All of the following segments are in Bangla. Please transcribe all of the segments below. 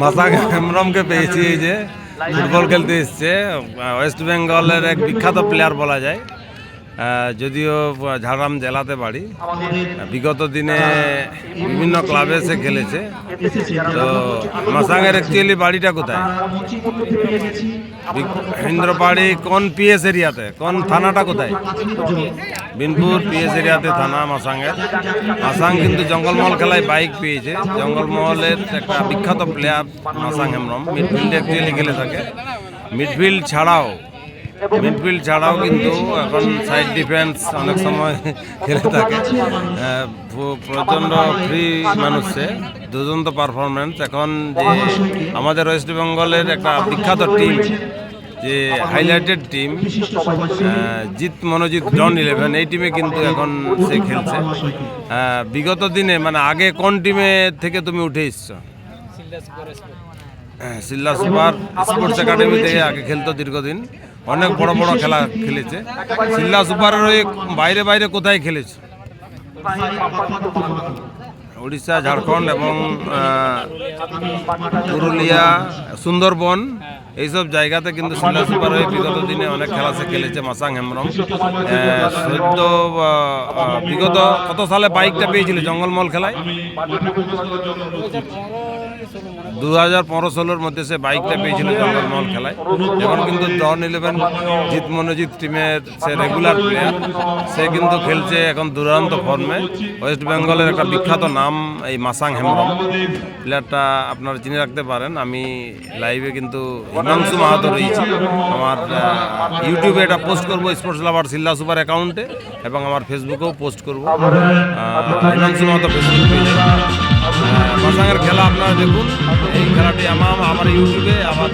মাসাক হেমব্রমকে পেয়েছি, এই যে ফুটবল খেলতে এসছে। ওয়েস্ট বেঙ্গলের এক বিখ্যাত প্লেয়ার বলা যায়, যদিও ঝাড়গ্রাম জেলাতে বাড়ি। বিগত দিনে বিভিন্ন ক্লাবে এসে খেলেছে। তো মাসাঙের অ্যাকচুয়ালি বাড়িটা কোথায়? হিন্দ্রপাড়ি কোন পিএস এরিয়াতে? কোন থানাটা কোথায়? বিনপুর পিএস এরিয়াতে থানা মাসাঙের। মাসাং কিন্তু জঙ্গলমহল খেলায় বাইক পেয়েছে। জঙ্গলমহলের একটা বিখ্যাত প্লেয়ার মাসাং হেমব্রম। মিডফিল্ডে অ্যাকচুয়ালি খেলে থাকে। মিডফিল্ড ছাড়াও কিন্তু এখন সাইড ডিফেন্স অনেক সময় খেলে থাকে। প্রচণ্ড ফ্রি মানুষে দুর্দান্ত পারফরমেন্স। এখন যে আমাদের ওয়েস্ট বেঙ্গলের একটা বিখ্যাত টিম, যে হাইলাইটেড টিম জিত মনোজিৎ ডন 11, এই টিমে কিন্তু এখন সে খেলছে। বিগত দিনে মানে আগে কোন টিমে থেকে তুমি উঠে এসছো? সিল্লা সুপার স্পোর্টস একাডেমি থেকে আগে খেলতো দীর্ঘদিন। অনেক বড় বড় খেলা খেলেছে। সিল্লা সুপারের ওই বাইরে কোথায় খেলেছে? উড়িষ্যা, ঝাড়খণ্ড এবং পুরুলিয়া, সুন্দরবন, এইসব জায়গাতে কিন্তু সিল্লা সুপার হয়ে বিগত দিনে অনেক খেলা সে খেলেছে মাসাং হেমব্রম। বিগত কত সালে বাইকটা পেয়েছিল জঙ্গলমহল খেলায়? 2015-16 মধ্যে সে বাইকটা পেয়েছিল জঙ্গলমহল খেলায়। এখন কিন্তু ডন 11 জিত মনোজিৎ টিমের সে রেগুলার প্লেয়ার। সে কিন্তু খেলছে এখন দুর্দান্ত ফর্মে। ওয়েস্ট বেঙ্গলের একটা বিখ্যাত নাম এই মাসাং হেমব্রম। প্লেয়ারটা আপনারা চিনে রাখতে পারেন। আমি লাইভে কিন্তু হিমাংশু মাহাতো রয়েছি। আমার ইউটিউবে এটা পোস্ট করবো স্পোর্টস লাভার সিল্লা সুপার অ্যাকাউন্টে, এবং আমার ফেসবুকেও পোস্ট করবো। হিমাংশু মাহাতো ফেসবুক পেজে। মাসাঙের খেলা আপনারা দেখুন। এই খেলাটি আমার ইউটিউবে আবার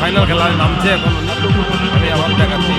ফাইনাল খেলায় নামছে এখন। আমি আবার দেখাচ্ছি।